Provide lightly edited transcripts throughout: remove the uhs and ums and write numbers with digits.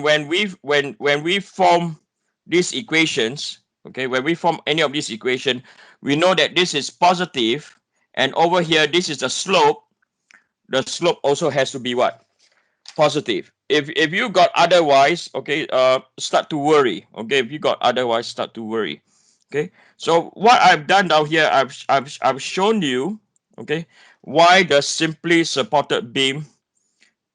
when we form these equations, okay, when we form any of these equation, we know that this is positive, and over here this is the slope. The slope also has to be what? Positive. If you got otherwise, okay, start to worry. Okay, if you got otherwise, start to worry. Okay, so what I've done down here, I've shown you, okay, why the simply supported beam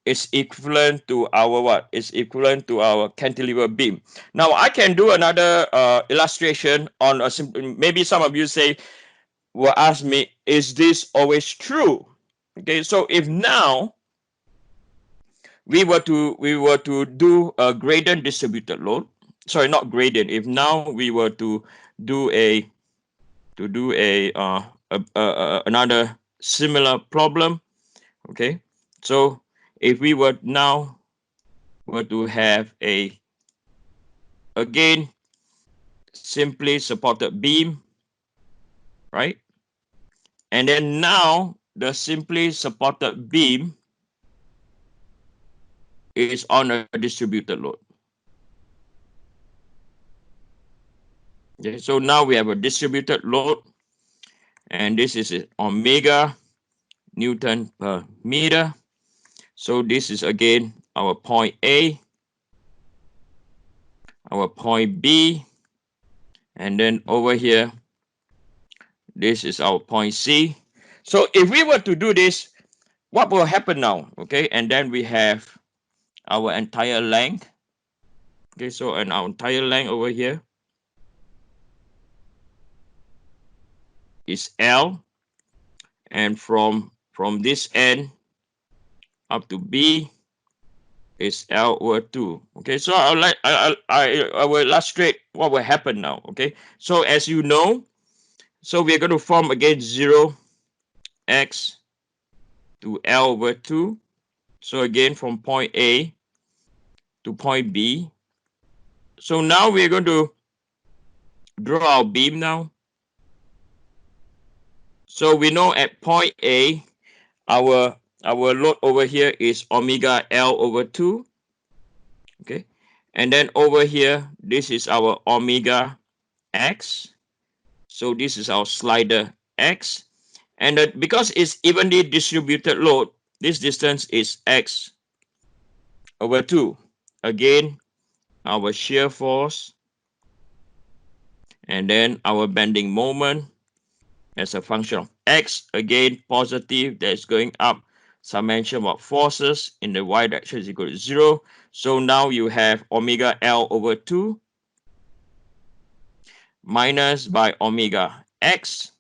is equivalent to our what? Is equivalent to our cantilever beam. Now I can do another illustration on a simple. Maybe some of you say, will ask me, is this always true? Okay, so if now we were to do a gradient distributed load, sorry, not gradient. If now we were to do another similar problem, okay. So if we were now to have again simply supported beam, right? And then now the simply supported beam is on a distributed load. Okay, so now we have a distributed load, and this is omega Newton per meter. So this is again our point A, our point B, and then over here, this is our point C. So if we were to do this, what will happen now? Okay, and then we have our entire length. Okay, so and our entire length over here is L, and from this end up to B is L over 2. Okay, so I will illustrate what will happen now. Okay, so as you know, so we're going to form again 0x to L over 2. So again from point A to point B. So now we're going to draw our beam now. So we know at point A, our load over here is omega L over 2. Okay, and then over here, this is our omega X. So this is our slider X. And because it's evenly distributed load, this distance is X over 2. Again, our shear force, and then our bending moment as a function of X. Again, positive, that's going up. Summation of forces in the y direction is equal to 0. So now you have omega L over 2 minus by omega X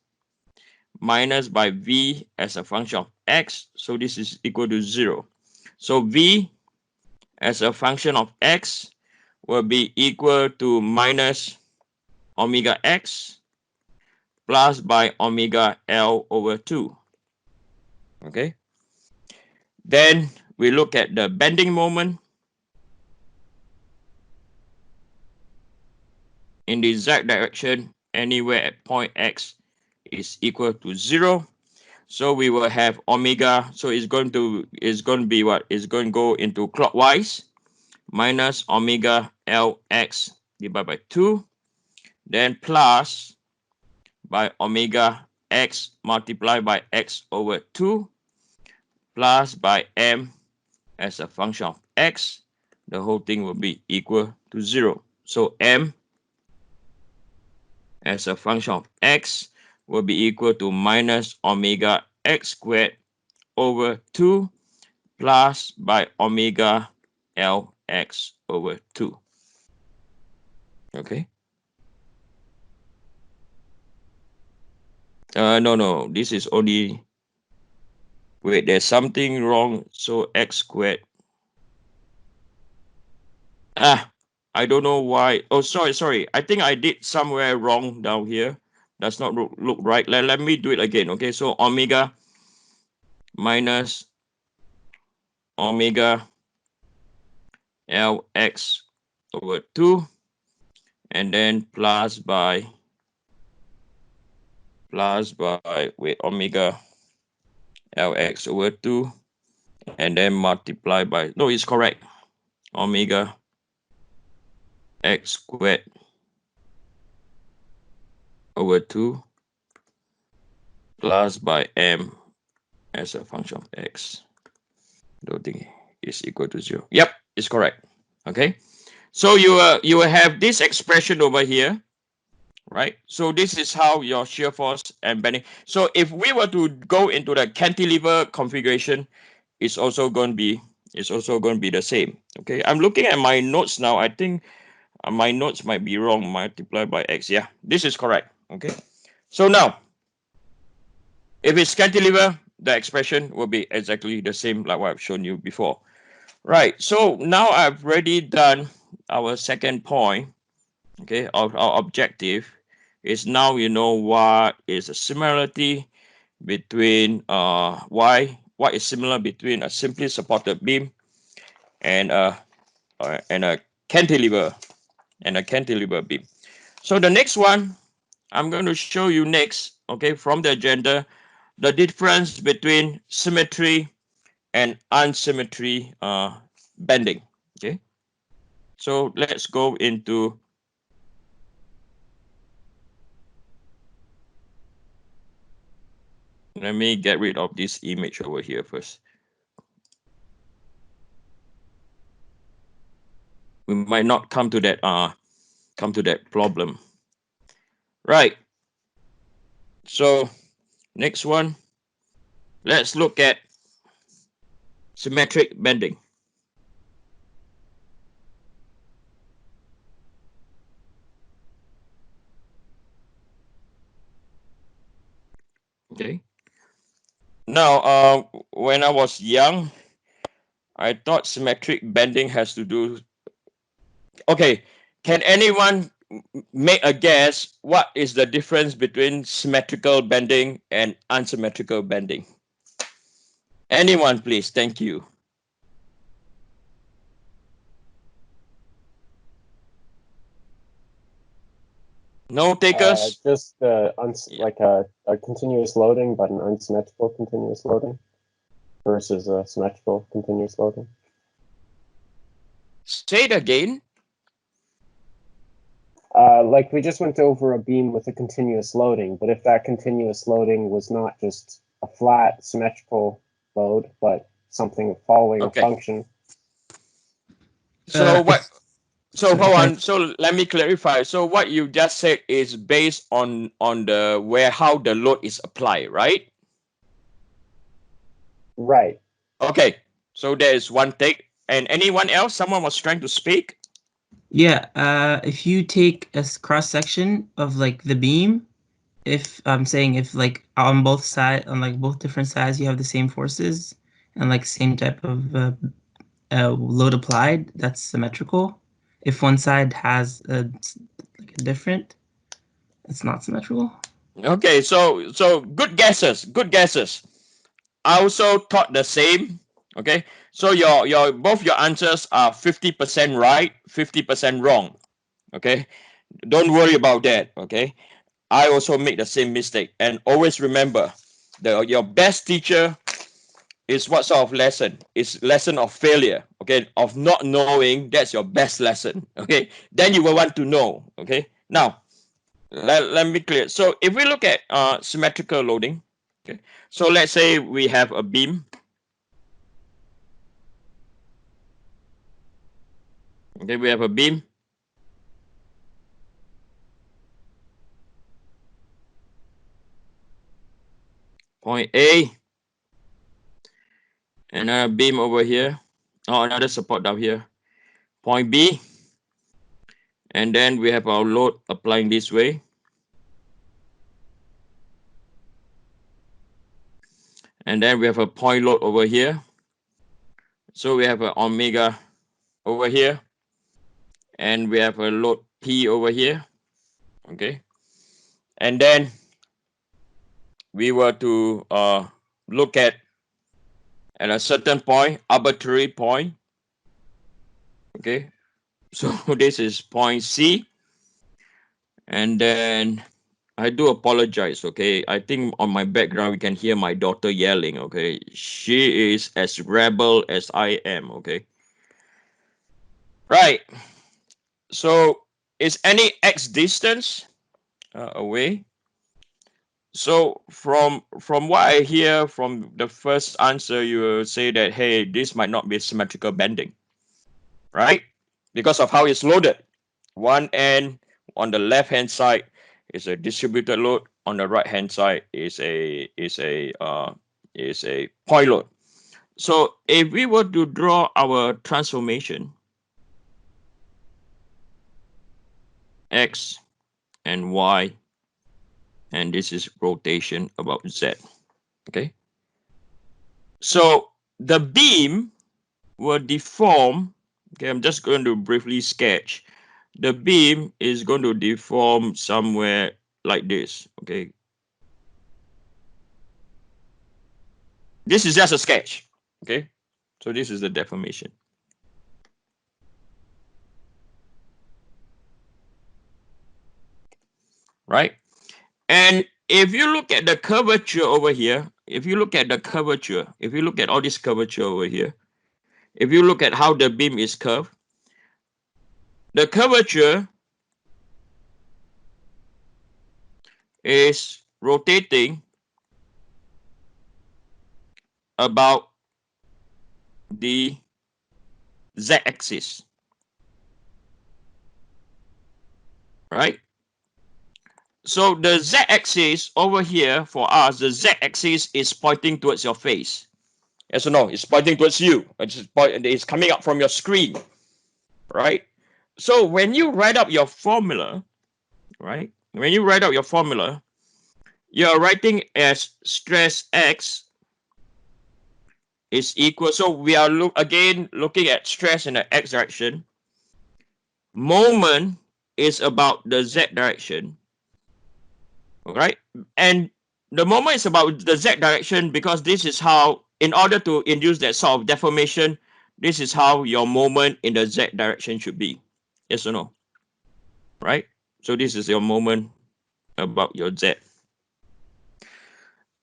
minus by V as a function of X. So this is equal to 0. So V as a function of X will be equal to minus omega X plus by omega L over 2. Okay. Then we look at the bending moment. In the Z direction, anywhere at point X is equal to 0. So we will have omega. So it's going to be what? It's going to go into clockwise, minus omega Lx divided by 2, then plus by omega X multiplied by X over 2, plus by M as a function of X. The whole thing will be equal to 0. So M as a function of X will be equal to minus omega X squared over 2 plus by omega Lx over 2. Okay. No, this is only, wait, there's something wrong. So X squared. I don't know why. Oh, sorry. I think I did somewhere wrong down here. Does not look right. Let me do it again. Okay, so omega minus omega Lx over 2, and then plus by omega Lx over 2, and then multiply by, no, it's correct, omega x squared over 2 plus by m as a function of x. Loading is equal to 0. Yep, it's correct. Okay, so you will have this expression over here, right? So this is how your shear force and bending. So if we were to go into the cantilever configuration, it's also going to be the same. Okay, I'm looking at my notes now. I think my notes might be wrong. Multiplied by x. Yeah, this is correct. Okay, so now if it's cantilever, the expression will be exactly the same like what I've shown you before. Right, so now I've already done our second point, okay, of our objective is now you know what is a similarity between what is similar between a simply supported beam and a cantilever beam. So the next one I'm going to show you next, okay, from the agenda, the difference between symmetry and unsymmetry bending. Okay, so let's go into let me get rid of this image over here first. We might not come to that problem. Right. So next one, let's look at symmetric bending. Okay. Now, when I was young, I thought symmetric bending has to do. Okay, can anyone make a guess what is the difference between symmetrical bending and unsymmetrical bending? Anyone, please. Thank you. No takers? Just like a continuous loading, but an unsymmetrical continuous loading versus a symmetrical continuous loading. Say it again. Like we just went over a beam with a continuous loading, but if that continuous loading was not just a flat symmetrical load, but something following a function. So what? So hold on. So let me clarify. So what you just said is based on the how the load is applied, right? Right. Okay. So there is one take. And anyone else? Someone was trying to speak. Yeah. If you take a cross section of like the beam, if I'm saying if like on both sides, on like both different sides, you have the same forces and like same type of load applied, that's symmetrical. If one side has like a different, it's not symmetrical. Okay, so good guesses. Good guesses. I also thought the same. Okay, so your both your answers are 50% right, 50% wrong. Okay, don't worry about that. Okay, I also make the same mistake. And always remember, your best teacher is what sort of lesson? It's lesson of failure. Okay, of not knowing. That's your best lesson. Okay, then you will want to know. Okay, now let me clear. So if we look at symmetrical loading, okay, so let's say we have a beam. Okay, we have a beam. Point A. Another beam over here. Oh, another support down here. Point B. And then we have our load applying this way. And then we have a point load over here. So we have an omega over here. And we have a load P over here. Okay. And then we were to look at a certain point, arbitrary point. Okay. So this is point C. And then I do apologize, okay? I think on my background, you can hear my daughter yelling, okay? She is as rebel as I am, okay? Right. So is any x distance away? So from what I hear from the first answer, you will say that, hey, this might not be symmetrical bending, right? Because of how it's loaded. One end on the left hand side is a distributed load. On the right hand side is a point load. So if we were to draw our transformation x and y, and this is rotation about z, okay? So the beam will deform. Okay, I'm just going to briefly sketch. The beam is going to deform somewhere like this, okay? This is just a sketch, okay? So this is the deformation. Right? And if you look at the curvature over here, if you look at the curvature, if you look at all this curvature over here, if you look at how the beam is curved, the curvature is rotating about the z-axis, right? So the z-axis over here for us, the z-axis is pointing towards your face. Yes or no? It's pointing towards you. It's coming up from your screen, right? So when you write up your formula, right? When you write out your formula, you're writing as stress X is equal. So we are looking at stress in the X direction. Moment is about the Z direction, right? And the moment is about the Z direction because this is how, in order to induce that sort of deformation, this is how your moment in the Z direction should be. Yes or no? Right? So this is your moment about your Z.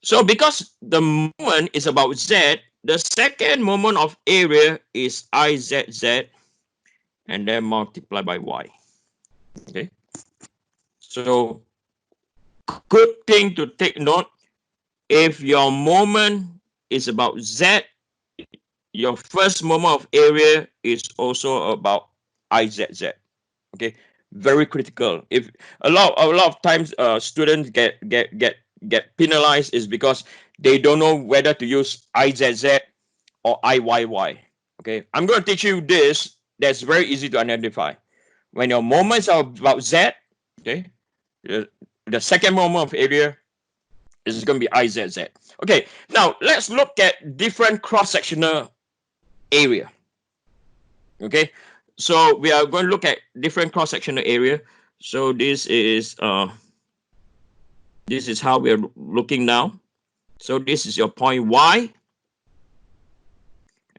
So because the moment is about Z, the second moment of area is IZZ and then multiply by Y. Okay. So good thing to take note, if your moment is about Z, your first moment of area is also about IZZ. Okay. Very critical. If a lot of times students get penalized is because they don't know whether to use IZZ or IYY. Okay, I'm going to teach you this that's very easy to identify. When your moments are about Z, okay, the second moment of area is going to be IZZ. Okay, now let's look at different cross-sectional area. Okay, so we are going to look at different cross-sectional area. So this is how we are looking now. So this is your point Y,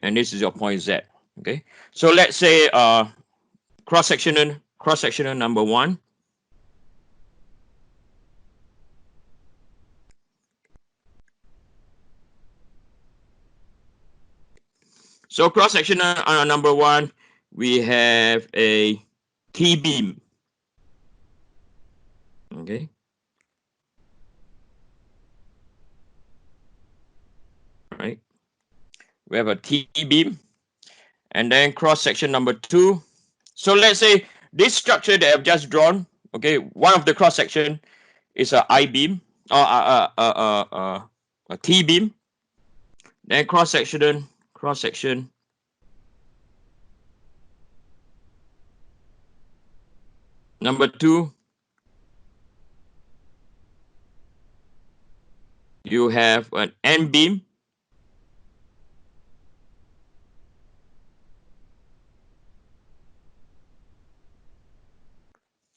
and this is your point Z. Okay, so let's say cross-sectional number 1. So cross-sectional number 1, we have a T-beam. Okay. Right. We have a T-beam. And then cross-section number 2. So let's say this structure that I've just drawn, okay, one of the cross-section is a I-beam or a T-beam. Then cross-section number 2, you have an N-beam.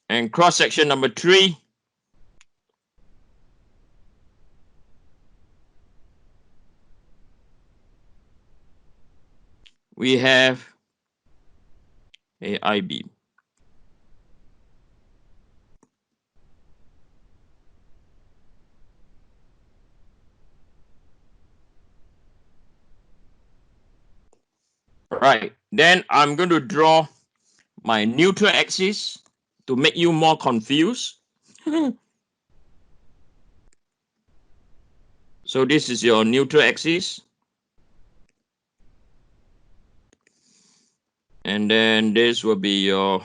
And cross-section number 3, we have a I-beam. Right. Then I'm going to draw my neutral axis to make you more confused. So this is your neutral axis. And then this will be your